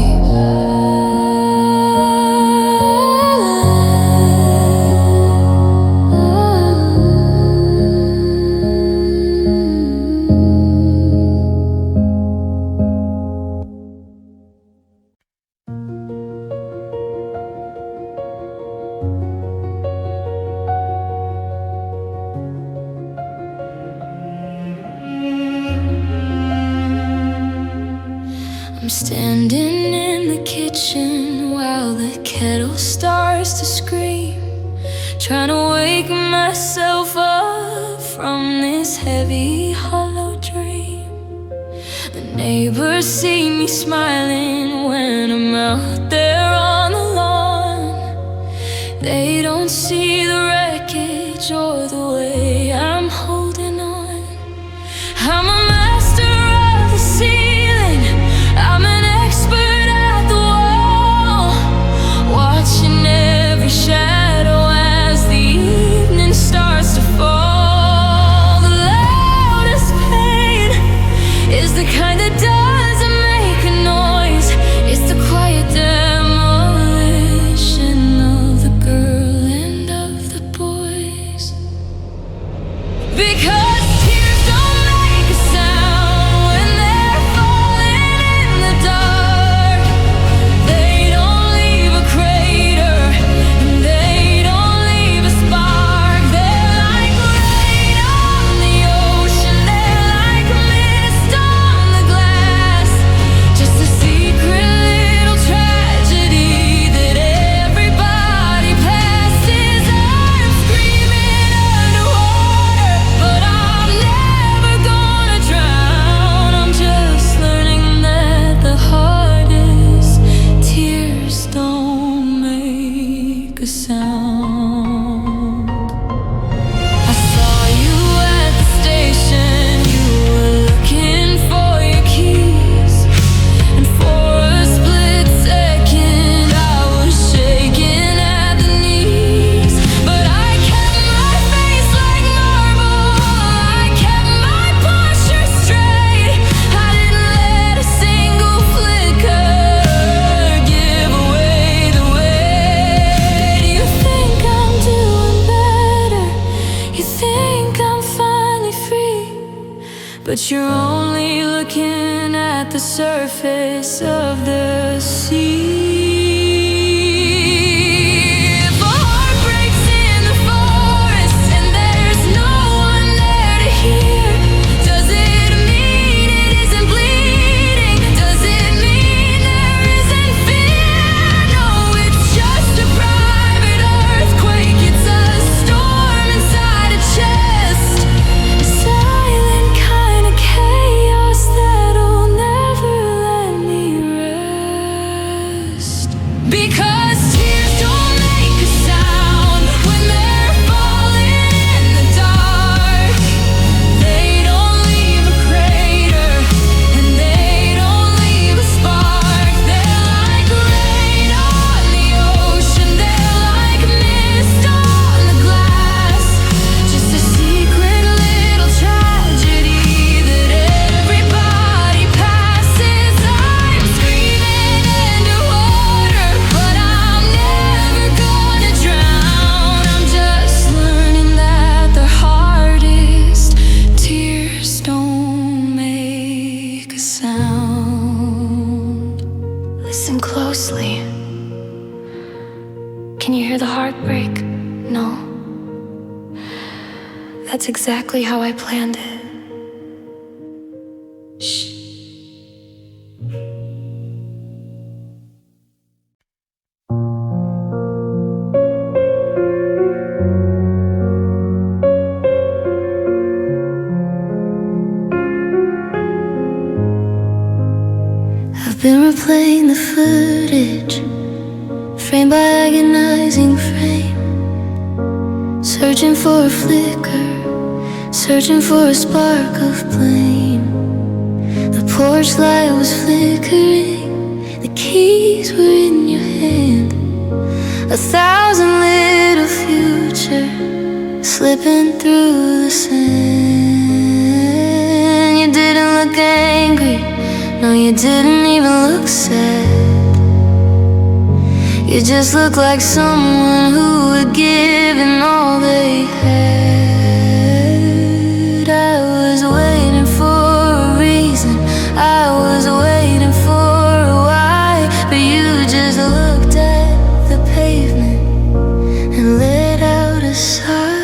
I'm standing in the kitchen while the kettle starts to scream, trying to wake myself up from this heavy, hollow dream. The neighbors see me smiling when I'm out there on the lawn. They don't see the wreckage or the way I'm holding on. I'm a master of the ceiling, I'm an expert at the wall, watching every shadow as the evening starts to fall. The loudest pain is the kind that doesn't make a noise. It's the quiet demolition of the girl and of the boys. Because tears don't make a sound when they're falling in the dark. They don't leave a crater and they don't leave a spark. They're like rain on the ocean, they're like mist on the glass. Just a secret little tragedy that everybody passes. I'm screaming underwater. but you're only looking at the surface of the sea. If a heart breaks in the forest and there's no one there to hear, does it mean it isn't bleeding? Does it mean there isn't fear? No, it's just a private earthquake. It's a storm inside a chest, a silent kind of chaos that'll never let me rest. Because tears don't make a sound when they're falling in the dark. They don't leave a crater and they don't leave a spark. They're like rain on the ocean, they're like mist on the glass. Just a secret little tragedy that everybody passes. I'm screaming underwater, but I'm never gonna drown. I'm just learning that the hardest tears don't make a sound. Listen closely. Can you hear the heartbreak? No. That's exactly how I planned it. Shh. I've been replaying the footage, frame by agonizing frame, searching for a flicker, searching for a spark of flame. The porch light was flickering, the keys were in your hand. 1,000 little futures slipping through the sand. You didn't look angry, no, you didn't even look sad. You just look like someone who had given all they had. I was waiting for a reason, I was waiting for a why, but you just looked at the pavement and let out a sigh.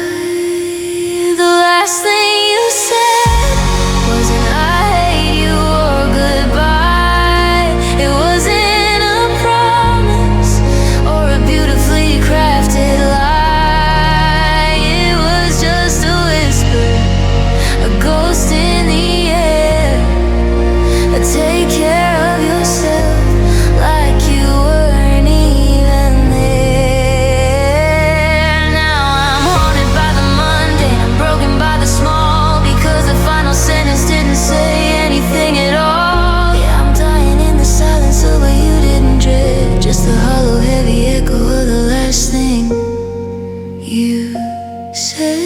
The last thing you said wasn't I hate you or goodbye. It wasn't a promise or a beautifully crafted lie. It was just a whisper, a ghost in the air. Take care of yourself like you weren't even there. Now I'm haunted by the mundane, I'm broken by the small, because the final sentence didn't say anything at all. Yeah, I'm dying in the silence of what you didn't dread, just the hollow, heavy echo of the last thing you said.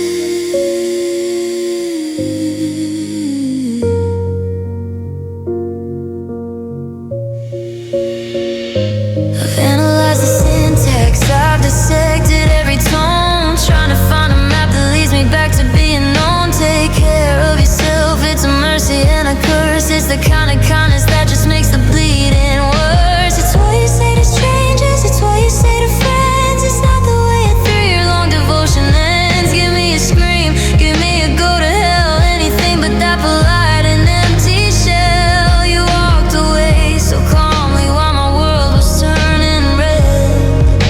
I've analyzed the syntax, I've dissected every tone, trying to find a map that leads me back to being known. Take care of yourself, it's a mercy and a curse. It's the kind of kindness that just makes the bleeding worse. It's what you say to strangers, it's what you say to friends. It's not the way a 3-year-long devotion ends. Give me a scream, give me a go to hell, anything but that polite and empty shell. You walked away so calmly while my world was turning red,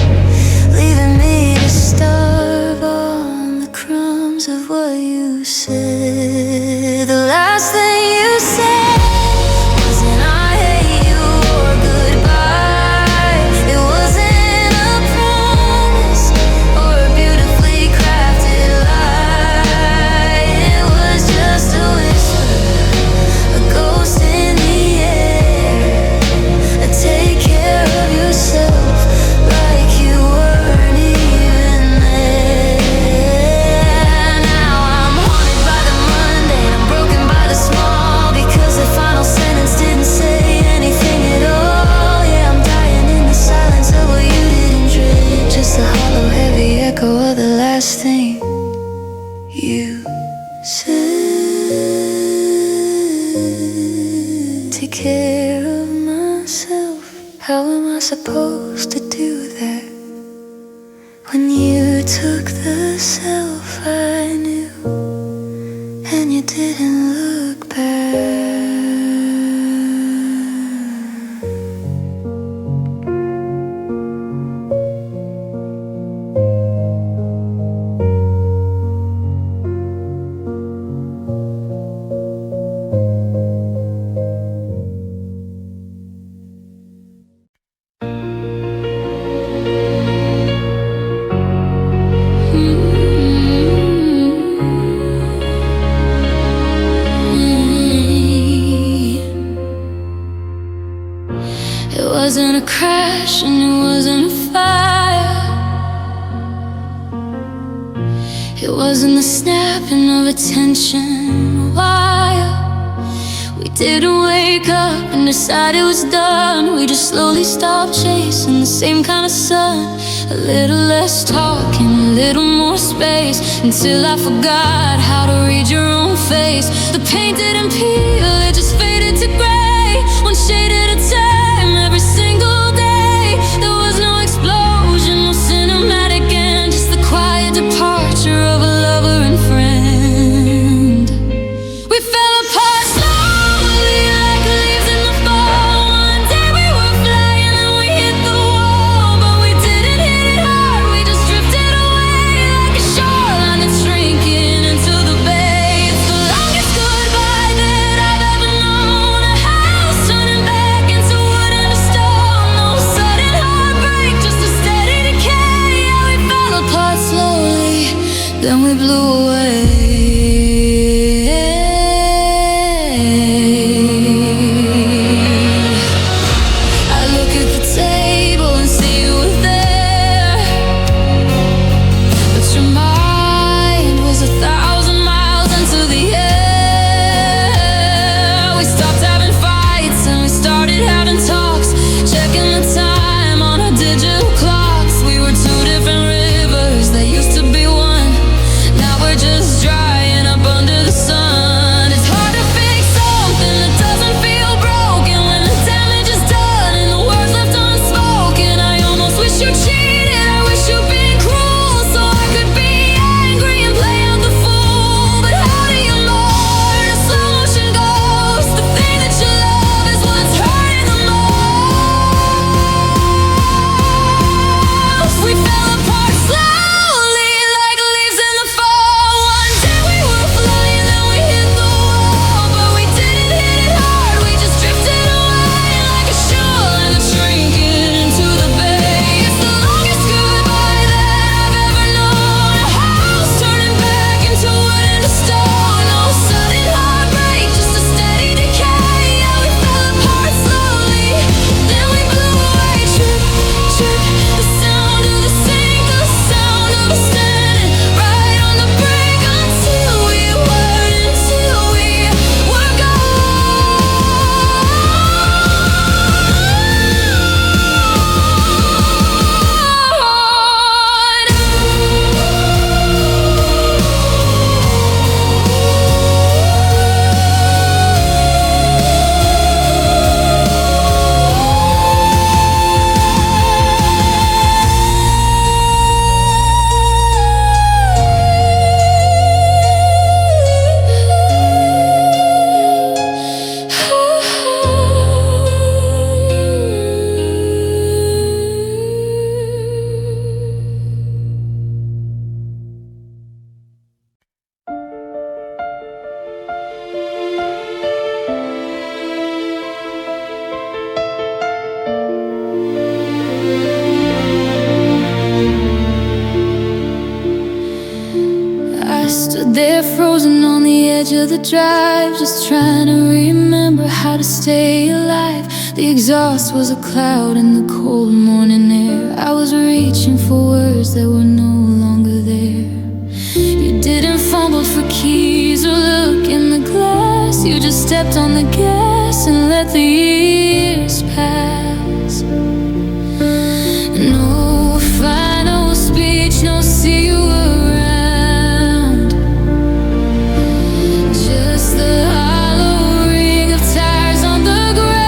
leaving me to starve on the crumbs of what you said. The last thing you said wasn't I hate you or goodbye. It wasn't a promise or a beautifully crafted lie. It was just a whisper, a ghost in the air. Take care of yourself like you weren't even there. Now I'm haunted by the mundane, I'm broken by the small, because the final sentence didn't say anything at all. Yeah, I'm dying in the silence of what you didn't dread, just the hollow, heavy echo of the last thing you said. care of myself. How am I supposed to do that? When you took the self I knew, and you didn't look back. It wasn't a crash and it wasn't a fire. It wasn't the snapping of a tension wire. We didn't wake up and decide it was done. We just slowly stopped chasing the same kind of sun. A little less talking, a little more space, until I forgot how to read your own face. The paint didn't peel, it just faded to gray, one shade at a time, every single day. There was no explosion, no cinematic end, just the quiet departure of a lover and friend. We fell apart slowly like leaves in the fall. One day we were flying and we hit the wall, but we didn't hit it hard, we just drifted away like a shoreline that's shrinking into the bay. It's the longest goodbye that I've ever known. A house turning back into wood and a stone. No sudden heartbreak, just a steady decay. Yeah, we fell apart slowly, then we blew away. I look at the table and see you were there, but your mind was 1,000 miles into the air. We stopped having fights and we started having talks, checking the time on our digital clocks. We were two different rivers that used to be one. Now we're just drying up under the sun. It's hard to fix something that doesn't feel broken when the damage is done and the words left unspoken. I almost wish you cheated, I wish you'd been cruel, so I could be angry and play out the fool. But how do you mourn a slow motion ghost? The thing that you love is what's hurting the most. We fell apart slowly like leaves in the fall. One day we were flying and we hit the wall, but we didn't hit it hard, we just drifted away like a shoreline that's shrinking into the bay. It's the longest goodbye that I've ever known. A house turning back into wood and a stone. No sudden heartbreak, just a steady decay. Yeah, we fell apart slowly, then we blew away. Trip, trip, the sound of the sink, the sound of us standing right on the brink until we were there frozen on the edge of the drive, just trying to remember how to stay alive. The exhaust was a cloud in the cold morning air. I was reaching for words that were no longer there. You didn't fumble for keys or look in the glass. You just stepped on the gas and let the years pass. No final speech, no see you around. Just the hollow ring of tires on the ground.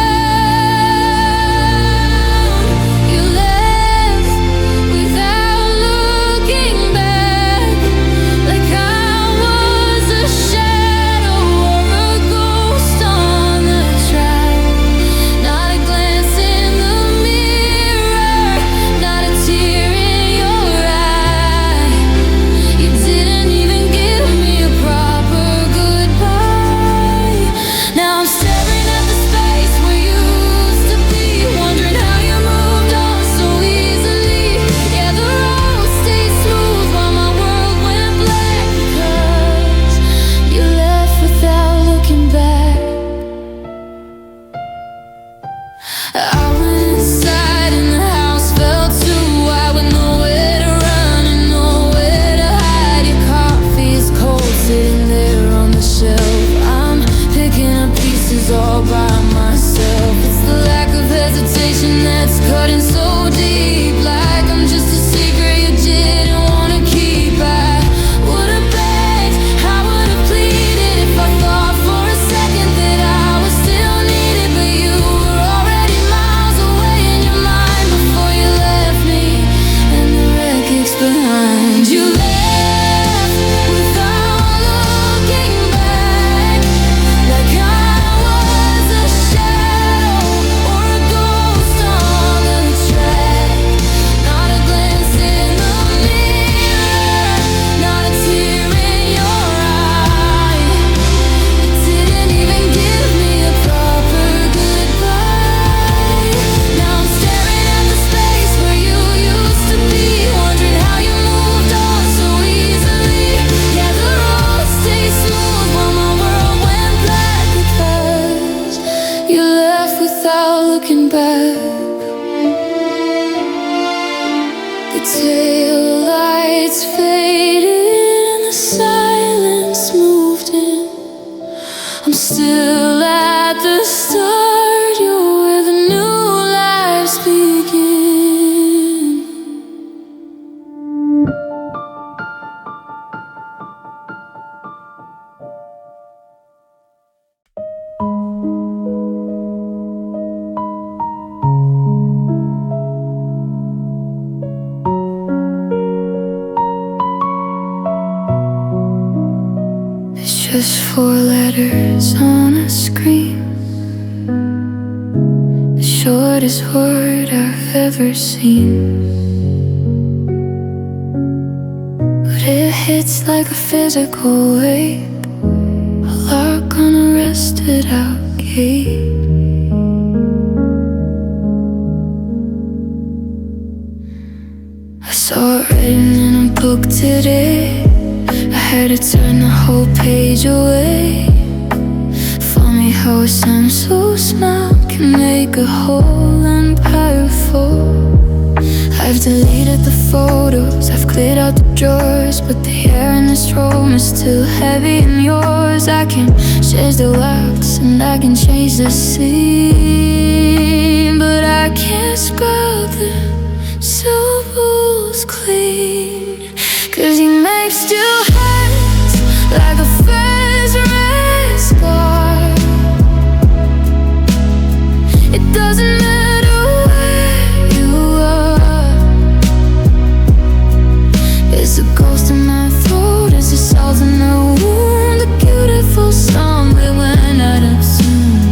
still at the start. You're where the new lives begin. It's just 4 letters on a screen, the shortest word I've ever seen. But it hits like a physical weight, a lock on a rusted out gate. I saw it written in a book today. I had to turn the whole page away. Funny how a sum so small can make a whole empire fall. I've deleted the photos, I've cleared out the drawers, but the air in this room is still heavy in yours. I can change the locks and I can change the scene, but I can't spell the syllables clean. 'Cause he makes still hurts like a first red scar. It doesn't matter where you are. It's a ghost in my throat, it's a salt in the wound, a beautiful song that went out of tune.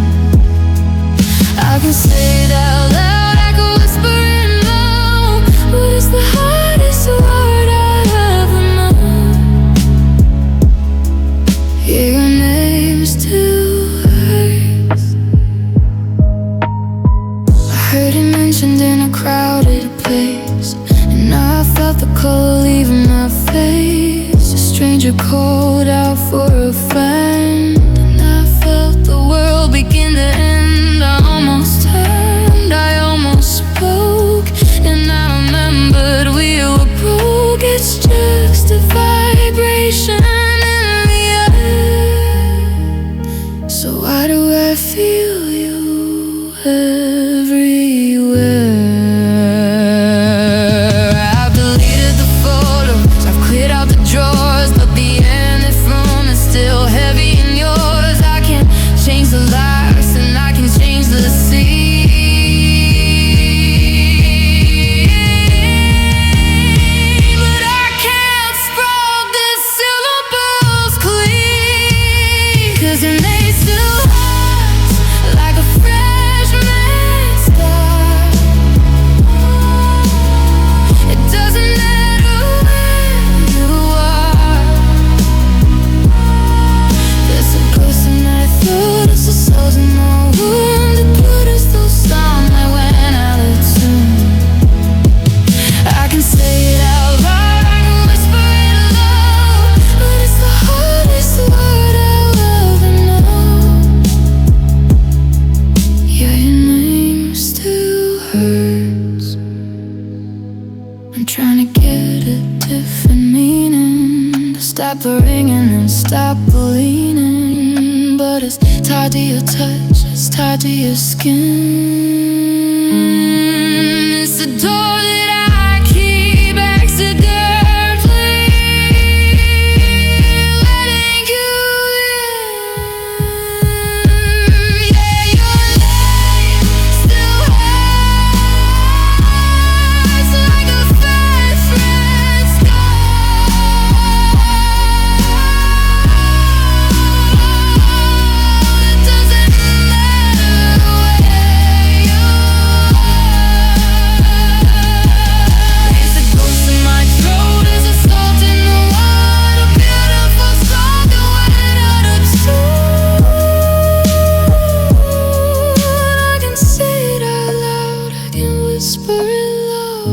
I can say it out loud, I can whisper it now, but it's the hardest word I ever know. Yeah, your name still hurts. I heard it mentioned in a crowded place, and now I felt the color leaving my face. A stranger called out for a friend, and I felt the world begin to end. I almost turned, I almost spoke, and I remembered we were broke. It's just a vibration in the air. So why do I feel you everywhere? I've deleted the photos, I've cleared out the drawers, but the air in this room is still heavy in yours. I can change the lights and I can change the scene, but I can't scroll the syllables clean. 'Cause it may still hurt like a freshman start. It doesn't matter where you are. There's a ghost in my throat, it's a soul in my wound, the beautiful song that went out of tune. I can say it out loud, I can whisper it low, but it's the hardest word I'll ever know. Yeah, your name still hurts. I'm trying to get a different meaning, to stop the ringing and stop bleeding, but it's tied to your touch, it's tied to your skin. It's the door that I keep accidentally letting you in. Yeah, your name still hurts like a first red scar. It doesn't matter where you are. It's a ghost in my throat, it's a salt in the water, beautiful song that went out of tune. I can say it out loud, I can whisper it low,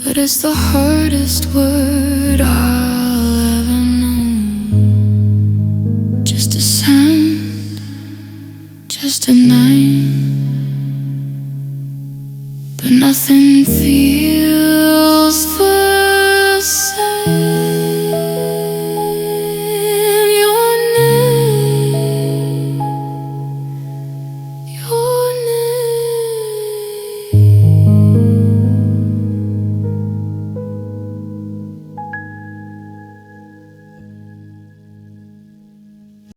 but it's the hardest word I'll ever know. Just a sound, just a night, but nothing